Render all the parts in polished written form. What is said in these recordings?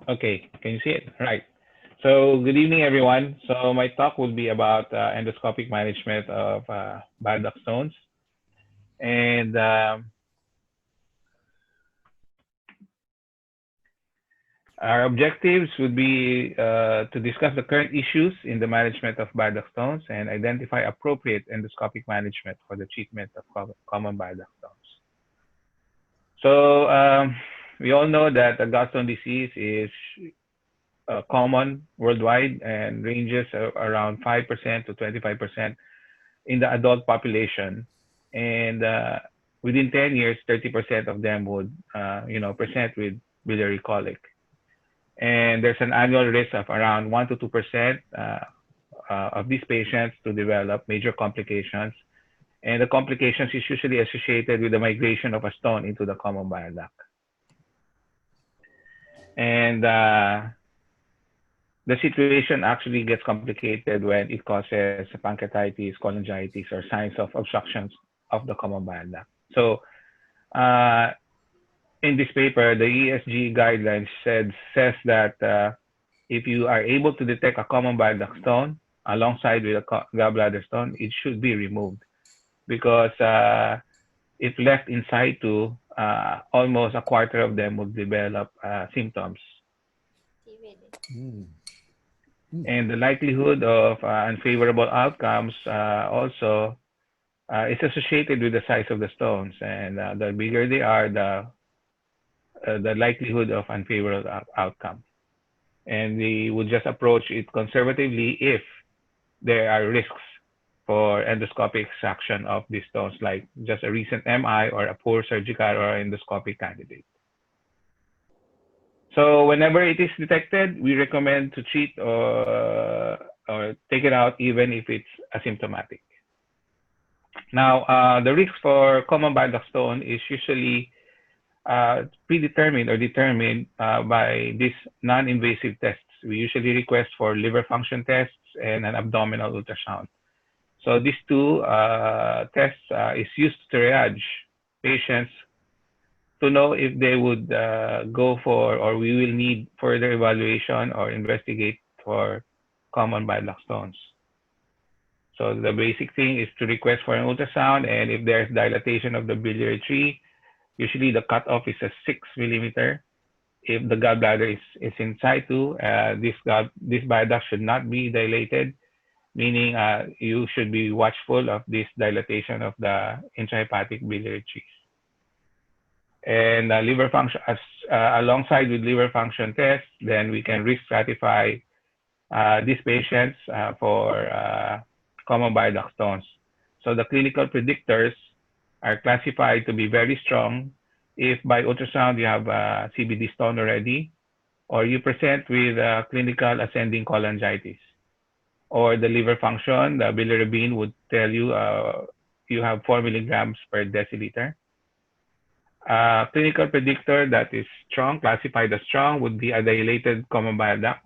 Okay, can you see it? Right. So good evening, everyone. So my talk will be about endoscopic management of bile duct stones. And our objectives would be to discuss the current issues in the management of bile duct stones and identify appropriate endoscopic management for the treatment of common bile duct stones. So we all know that the gallstone disease is common worldwide and ranges around 5% to 25% in the adult population. And within 10 years, 30% of them would, present with biliary colic. And there's an annual risk of around 1 to 2% of these patients to develop major complications. And the complications is usually associated with the migration of a stone into the common bile duct. And the situation actually gets complicated when it causes pancreatitis, cholangitis, or signs of obstructions of the common bile duct. So, in this paper, the ESG guidelines says that if you are able to detect a common bile duct stone alongside with a gallbladder stone, it should be removed because if left in situ, almost a quarter of them will develop symptoms. Mm. And the likelihood of unfavorable outcomes also is associated with the size of the stones. And the bigger they are, the likelihood of unfavorable outcome. And we would just approach it conservatively if there are risks for endoscopic extraction of these stones, like just a recent MI or a poor surgical or endoscopic candidate. So whenever it is detected, we recommend to treat or take it out even if it's asymptomatic. Now, the risk for common bile duct stone is usually predetermined or determined by these non-invasive tests. We usually request for liver function tests and an abdominal ultrasound. So these two tests is used to triage patients to know if they would go for or we will need further evaluation or investigate for common bile duct stones. So the basic thing is to request for an ultrasound, and if there's dilatation of the biliary tree, usually the cutoff is a 6 millimeter. If the gallbladder is in situ, this bile duct should not be dilated, meaning you should be watchful of this dilatation of the intrahepatic biliary trees. And liver function, alongside with liver function tests, then we can risk stratify these patients for common bile duct stones. So the clinical predictors are classified to be very strong if by ultrasound you have a CBD stone already, or you present with clinical ascending cholangitis, or the liver function, the bilirubin would tell you you have 4 milligrams per deciliter. Clinical predictor that is strong, classified as strong, would be a dilated common bile duct.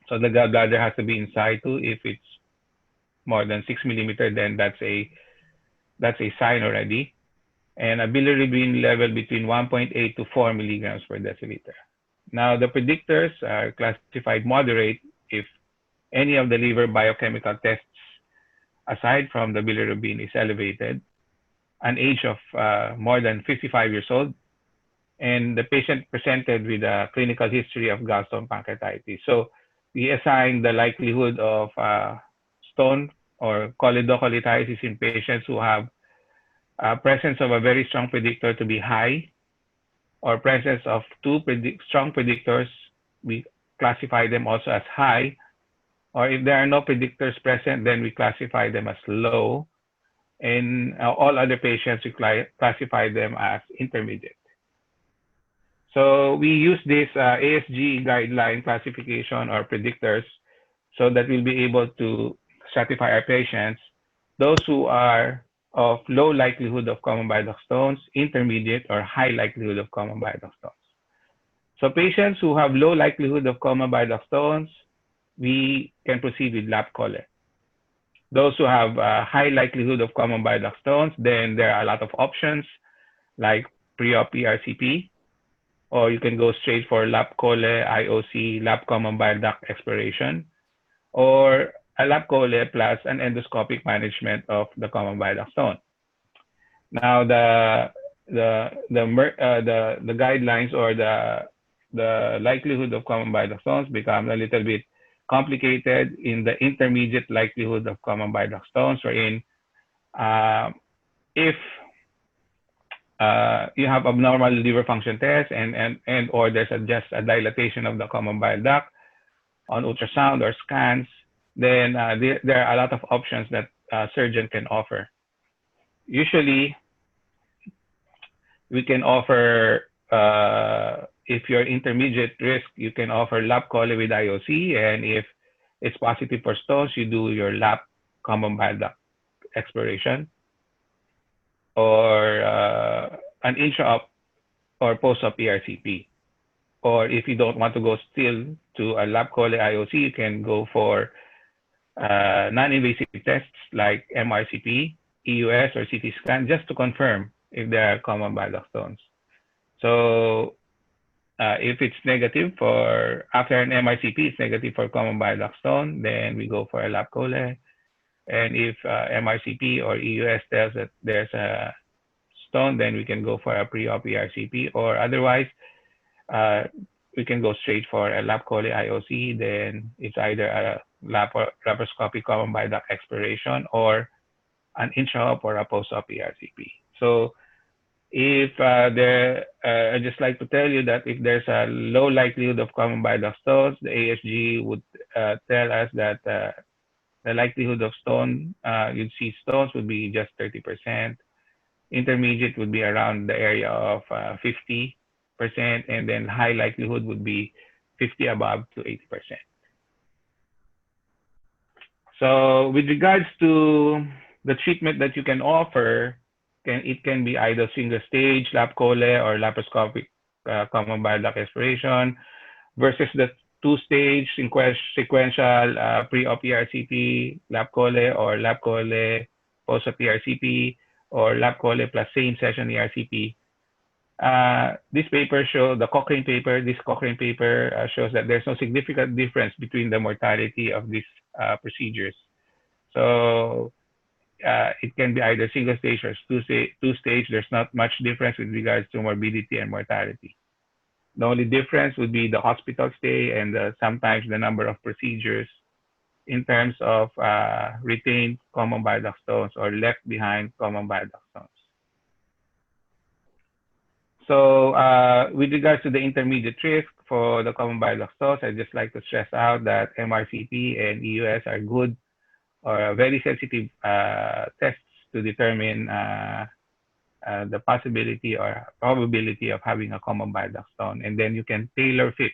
So the gallbladder has to be in situ. If it's more than 6 millimeter, then that's a sign already. And a bilirubin level between 1.8 to 4 milligrams per deciliter. Now the predictors are classified moderate if any of the liver biochemical tests aside from the bilirubin is elevated, an age of more than 55 years old, and the patient presented with a clinical history of gallstone pancreatitis. So we assign the likelihood of stone or choledocholitis in patients who have presence of a very strong predictor to be high, or presence of two strong predictors, we classify them also as high, or if there are no predictors present, then we classify them as low. And all other patients, we classify them as intermediate. So we use this ASG guideline classification or predictors so that we'll be able to stratify our patients, those who are of low likelihood of common bile duct stones, intermediate, or high likelihood of common bile duct stones. So patients who have low likelihood of common bile duct stones, we can proceed with lap chole. Those who have a high likelihood of common bile duct stones, then there are a lot of options like pre-op ERCP. or you can go straight for lap chole, IOC, lap common bile duct exploration, or a lap chole plus an endoscopic management of the common bile duct stone. Now the guidelines or the likelihood of common bile duct stones become a little bit complicated in the intermediate likelihood of common bile duct stones, wherein if you have abnormal liver function test and or there's just a dilatation of the common bile duct on ultrasound or scans, then there are a lot of options that surgeon can offer. Usually, we can offer, if you're intermediate risk, you can offer lap chole with IOC, and if it's positive for stones, you do your lap common bile duct exploration, or an intra-op or post-op ERCP. Or if you don't want to go still to a lap chole IOC, you can go for non-invasive tests like MRCP, EUS, or CT scan just to confirm if there are common bile duct stones. So if it's negative for, after an MRCP, it's negative for common bile duct stone, then we go for a lap chole. And if MRCP or EUS tells that there's a stone, then we can go for a pre-op ERCP, or otherwise, we can go straight for a lap chole IOC. Then it's either a laparoscopic common bile duct exploration or an intra-op or a post-op ERCP. So if I just like to tell you that if there's a low likelihood of common bile duct stones, the ASG would tell us that the likelihood of stone, you'd see stones would be just 30%. Intermediate would be around the area of 50%, and then high likelihood would be 50 above to 80%. So with regards to the treatment that you can offer, it can be either single stage, lap chole, or laparoscopic common bile duct exploration versus the two-stage sequential pre-op ERCP, lap chole, or lap chole post-op ERCP, or lap chole plus same session ERCP. This paper shows, this Cochrane paper shows that there's no significant difference between the mortality of these procedures. So it can be either single stage or two stage. There's not much difference with regards to morbidity and mortality. The only difference would be the hospital stay and sometimes the number of procedures in terms of retained common bile duct stones or left behind common bile duct stones. So with regards to the intermediate risk for the common bile duct stones, I'd just like to stress out that MRCP and EUS are good or very sensitive tests to determine the possibility or probability of having a common bile duct stone. And then you can tailor fit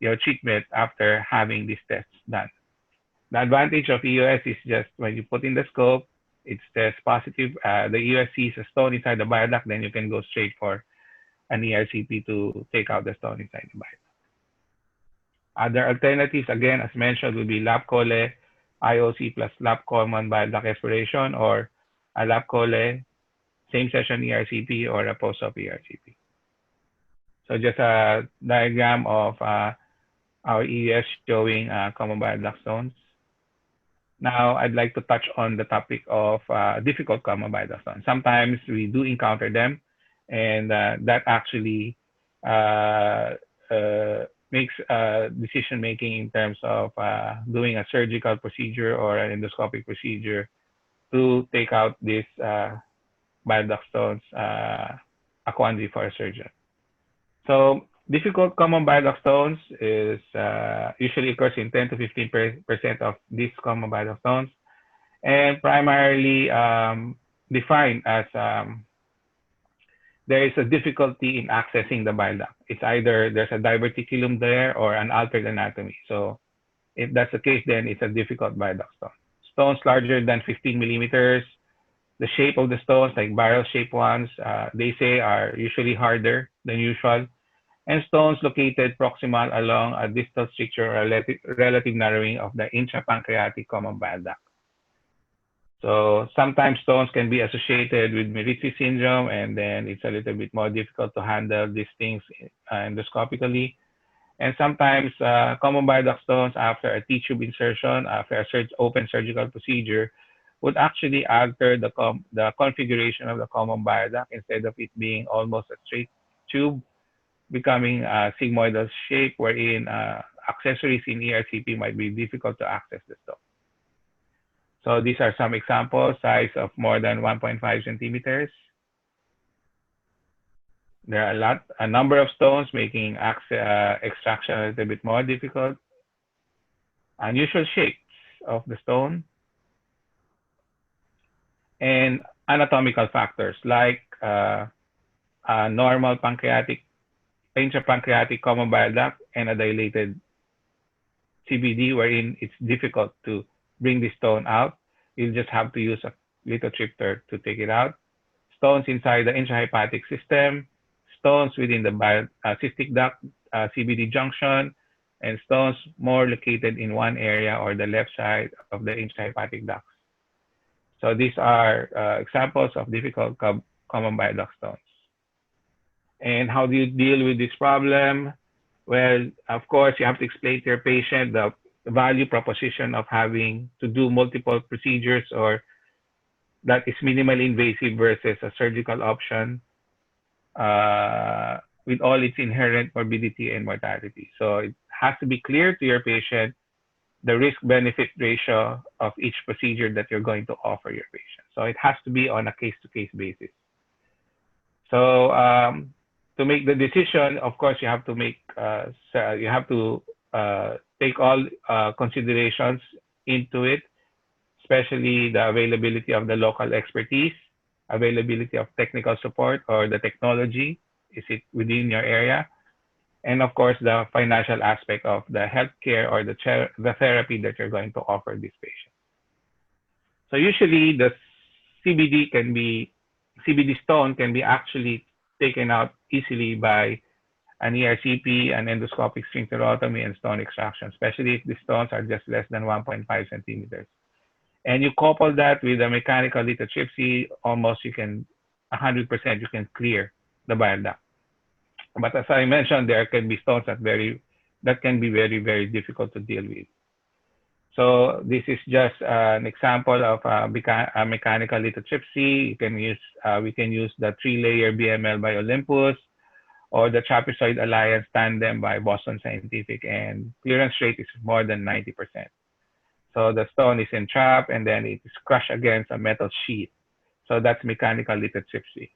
your treatment after having these tests done. The advantage of EUS is just when you put in the scope, it's test positive. The EUS sees a stone inside the bile duct, then you can go straight for an ERCP to take out the stone inside the bile duct. Other alternatives, again, as mentioned, would be lap chole, IOC plus lap common bile duct exploration, or a lap chole, same session ERCP, or a post-op ERCP. So just a diagram of our EUS showing common bile duct stones. Now, I'd like to touch on the topic of difficult common bile duct stones. Sometimes we do encounter them, and that actually makes decision-making in terms of doing a surgical procedure or an endoscopic procedure to take out these bile duct stones a quandary for a surgeon. So difficult common bile duct stones is usually occurs in 10 to 15% of these common bile duct stones, and primarily defined as there is a difficulty in accessing the bile duct. It's either there's a diverticulum there or an altered anatomy. So if that's the case, then it's a difficult bile duct stone. Stones larger than 15 millimeters, the shape of the stones, like barrel-shaped ones, they say are usually harder than usual. And stones located proximal along a distal stricture or relative narrowing of the intrapancreatic common bile duct. So sometimes stones can be associated with Meritzi syndrome, and then it's a little bit more difficult to handle these things endoscopically. And sometimes common bile duct stones after a T-tube insertion, after a open surgical procedure, would actually alter the configuration of the common bile duct. Instead of it being almost a straight tube, becoming a sigmoidal shape wherein accessories in ERCP might be difficult to access the stone. So these are some examples: size of more than 1.5 centimeters. There are a number of stones, making extraction a little bit more difficult. Unusual shapes of the stone, and anatomical factors like a normal pancreatic, intrapancreatic common bile duct and a dilated CBD, wherein it's difficult to bring the stone out. You'll just have to use a lithotripsy to take it out. Stones inside the intrahepatic system, stones within the cystic duct CBD junction, and stones more located in one area or the left side of the intrahepatic ducts. So these are examples of difficult common bile duct stones. And how do you deal with this problem? Well, of course, you have to explain to your patient the value proposition of having to do multiple procedures or that is minimally invasive versus a surgical option with all its inherent morbidity and mortality. So it has to be clear to your patient the risk-benefit ratio of each procedure that you're going to offer your patient. So it has to be on a case-to-case basis. So to make the decision, of course, you have to take all considerations into it, especially the availability of the local expertise, availability of technical support or the technology. Is it within your area? And of course, the financial aspect of the healthcare or the therapy that you're going to offer this patient. So usually the CBD stone can be actually taken out easily by an ERCP, an endoscopic sphincterotomy, and stone extraction, especially if the stones are just less than 1.5 centimeters. And you couple that with a mechanical lithotripsy, almost 100% you can clear the bile duct. But as I mentioned, there can be stones that can be very, very difficult to deal with. So this is just an example of a mechanical lithotripsy. We can use the 3-layer BML by Olympus or the trapezoid alliance tandem by Boston Scientific, and clearance rate is more than 90%. So the stone is entrapped and then it is crushed against a metal sheet. So that's mechanical lithotripsy.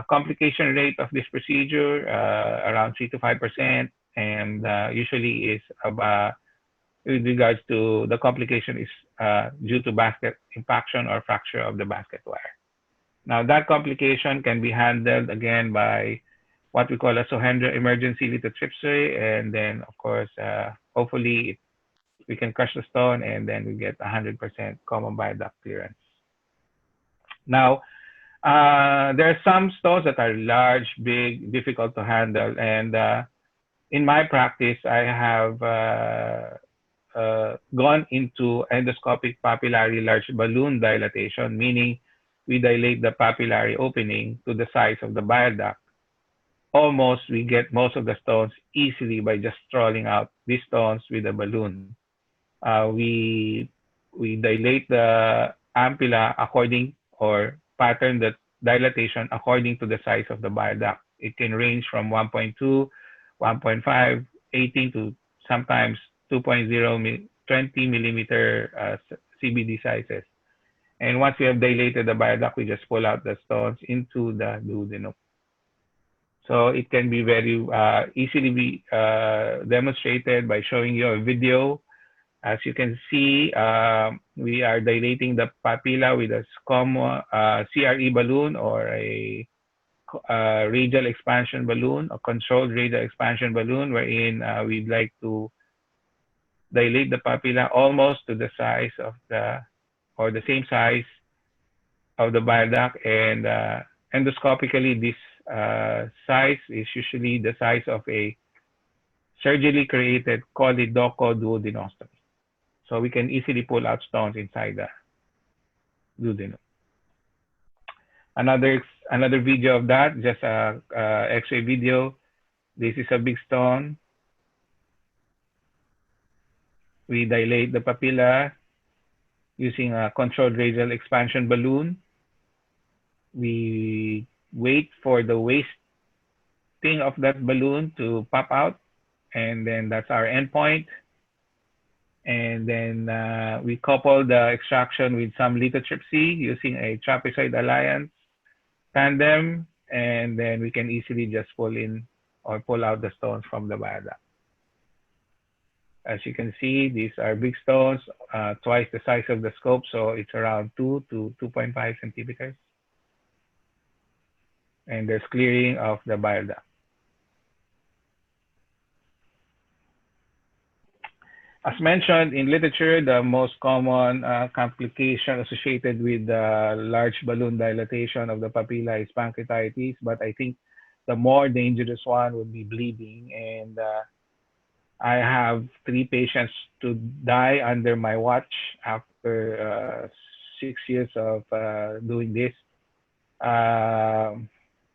Complication rate of this procedure around 3 to 5%, and usually is with regards to the complication is due to basket impaction or fracture of the basket wire. Now that complication can be handled again by what we call a Sohendra emergency lithotripsy, and then of course hopefully we can crush the stone and then we get 100% common bile duct clearance. Now there are some stones that are large, big, difficult to handle, and in my practice I have gone into endoscopic papillary large balloon dilatation, meaning we dilate the papillary opening to the size of the bile duct. Almost we get most of the stones easily by just strolling out these stones with a balloon. We dilate the ampulla according or pattern the dilatation according to the size of the bile duct. It can range from 1.2, 1.5, 18 to sometimes 2.0, 20 millimeter CBD sizes. And once we have dilated the bile duct, we just pull out the stones into the duodenum. So it can be very easily be demonstrated by showing you a video. As you can see, we are dilating the papilla with a CRE balloon or a radial expansion balloon, a controlled radial expansion balloon, wherein we'd like to dilate the papilla almost to the size of the same size of the bile duct, and endoscopically this size is usually the size of a surgically created choledochoduodenostomy. So we can easily pull out stones inside duodenum. Another video of that, just a X-ray video. This is a big stone. We dilate the papilla using a controlled radial expansion balloon. We wait for the wasting of that balloon to pop out, and then that's our endpoint. And then we couple the extraction with some lithotripsy using a trapezoid alliance tandem, and then we can easily just pull in or pull out the stones from the bile duct. As you can see, these are big stones, twice the size of the scope, so it's around 2 to 2.5 centimeters. And there's clearing of the bile duct. As mentioned in literature, the most common complication associated with large balloon dilatation of the papilla is pancreatitis, but I think the more dangerous one would be bleeding. And I have 3 patients to die under my watch after 6 years of doing this.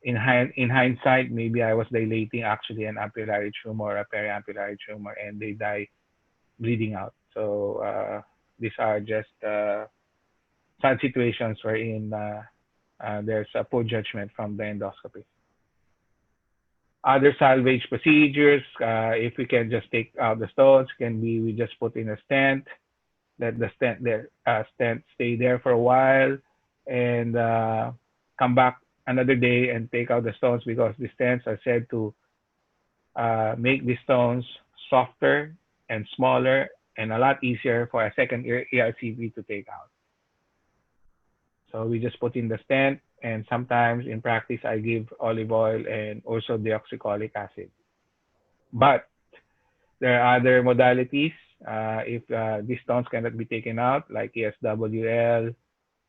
In hindsight, maybe I was dilating actually an ampullary tumor or a periampullary tumor, and they die bleeding out. So these are just sad situations wherein there's a poor judgment from the endoscopy. Other salvage procedures, if we can just take out the stones, can be we just put in a stent, let the stent stay there for a while, and come back another day and take out the stones, because the stents are said to make the stones softer and smaller and a lot easier for a second ERCP to take out. So we just put in the stent, and sometimes in practice I give olive oil and also deoxycholic acid. But there are other modalities if these stones cannot be taken out, like ESWL,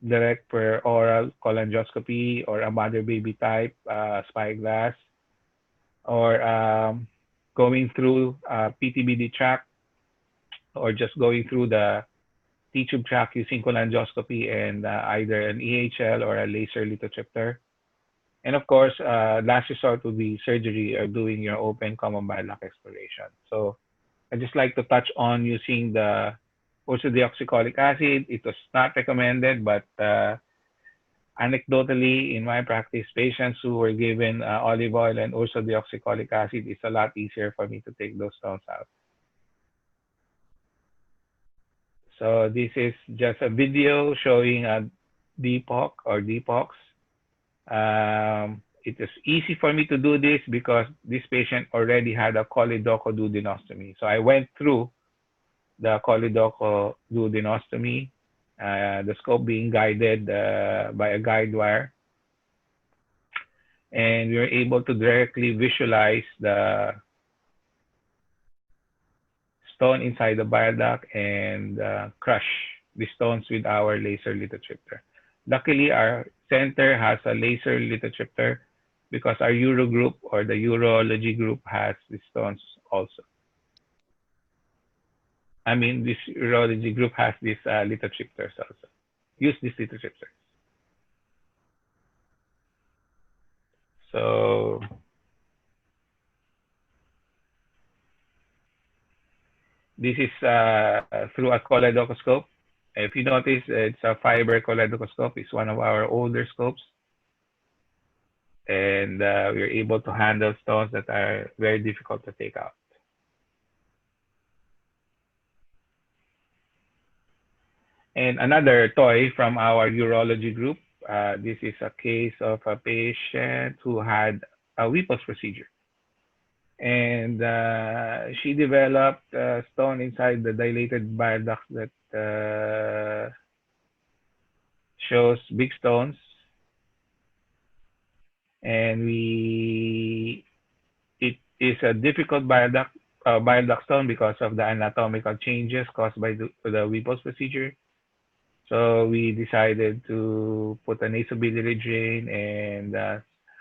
direct per oral cholangioscopy, or a mother baby type spyglass, or going through PTBD tract, or just going through the T-tube tract using cholangioscopy and either an EHL or a laser lithotripter. And of course, last resort would be surgery or doing your open common bile duct exploration. So I just like to touch on using the also deoxycholic acid. It was not recommended, but anecdotally in my practice, patients who were given olive oil and also deoxycholic acid, it's a lot easier for me to take those stones out. So this is just a video showing a DPOC or DPOCs. It is easy for me to do this because this patient already had a choledochoduodenostomy. So I went through the choledochoduodenostomy, the scope being guided by a guide wire. And we were able to directly visualize the stone inside the bile duct and crush the stones with our laser lithotripter. Luckily, our center has a laser lithotripter because our uro group or the urology group has the stones also. I mean, this urology group has these lithotripters also. Use these lithotripters. So this is through a choledocoscope. If you notice, it's a fiber choledocoscope. It's one of our older scopes. And we're able to handle stones that are very difficult to take out. And another toy from our urology group. This is a case of a patient who had a Whipple's procedure. And she developed a stone inside the dilated bile duct that shows big stones. And it is a difficult bile duct stone because of the anatomical changes caused by the Whipple's procedure. So we decided to put a nasobiliary drain and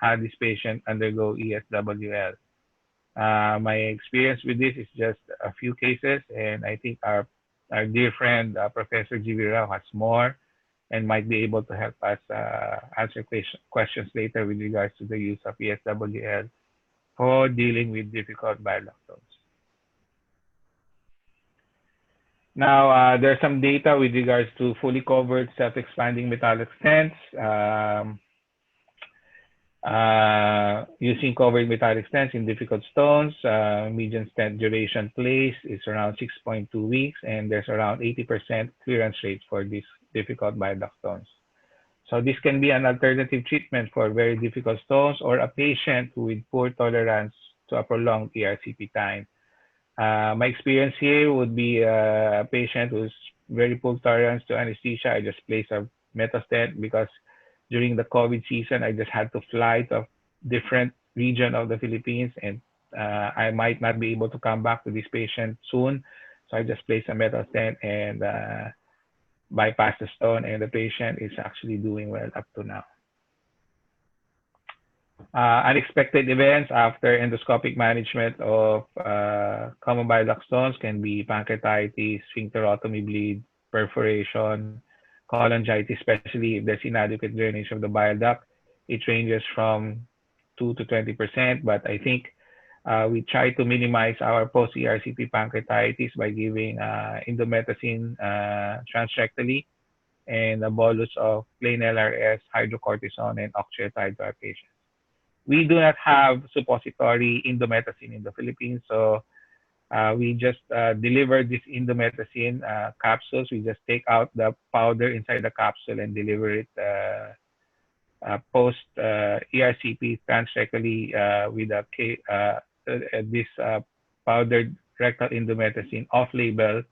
have this patient undergo ESWL. My experience with this is just a few cases, and I think our dear friend Professor G.V. Rao has more. and might be able to help us answer questions later with regards to the use of ESWL for dealing with difficult bile duct stones. Now, there's some data with regards to fully covered self-expanding metallic stents. Using covered metallic stents in difficult stones, median stent duration placed is around 6.2 weeks, and there's around 80% clearance rate for these difficult bile duct stones. So this can be an alternative treatment for very difficult stones or a patient with poor tolerance to a prolonged ERCP time. My experience here would be a patient who's very poor tolerance to anesthesia. I just place a metal stent because during the COVID season, I just had to fly to a different region of the Philippines, and I might not be able to come back to this patient soon. So I just place a metal stent and bypass the stone, and the patient is actually doing well up to now. Unexpected events after endoscopic management of common bile duct stones can be pancreatitis, sphincterotomy bleed, perforation, cholangitis, especially if there's inadequate drainage of the bile duct. It ranges from 2 to 20%, but I think we try to minimize our post-ERCP pancreatitis by giving indomethacin transrectally and a bolus of plain LRS, hydrocortisone, and octreotide to our patients. We do not have suppository indomethacin in the Philippines, so we just deliver this indomethacin capsules. We just take out the powder inside the capsule and deliver it post ERCP transrectally with this powdered rectal indomethacin off-label,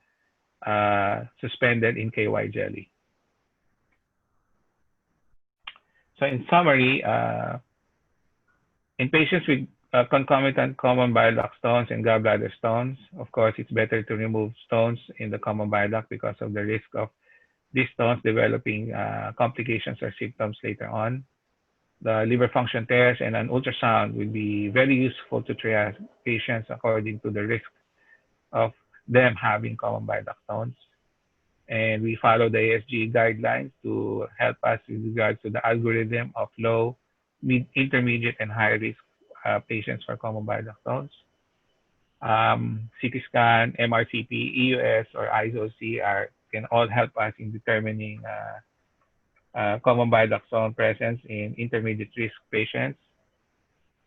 suspended in KY jelly. So in summary, in patients with concomitant common bile duct stones and gallbladder stones, of course, it's better to remove stones in the common bile duct because of the risk of these stones developing complications or symptoms later on. The liver function test and an ultrasound will be very useful to triage patients according to the risk of them having common bile duct stones. And we follow the ASG guidelines to help us with regards to the algorithm of low, intermediate, and high risk patients for common bile duct stones. CT scan, MRCP, EUS, or ISO-C can all help us in determining common bile duct stone presence in intermediate risk patients.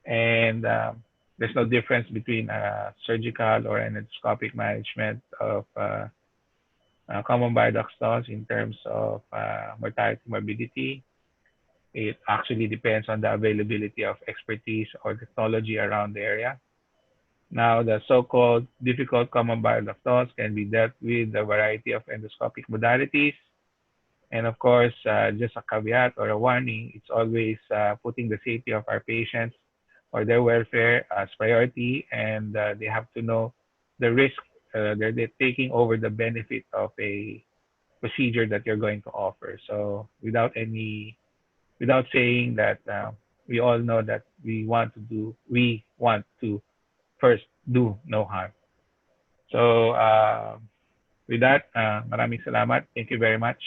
And there's no difference between surgical or an endoscopic management of common bile duct stones in terms of mortality, morbidity. It actually depends on the availability of expertise or technology around the area. Now, the so-called difficult common bile duct stones can be dealt with a variety of endoscopic modalities. And of course, just a caveat or a warning, it's always putting the safety of our patients or their welfare as priority, and they have to know the risk they're taking over the benefit of a procedure that you're going to offer. So without saying that, we all know that we want to first do no harm. So with that, maraming salamat. Thank you very much.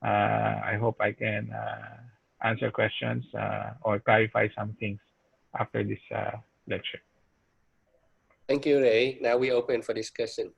I hope I can answer questions or clarify some things after this lecture. Thank you, Ray. Now we open for discussion.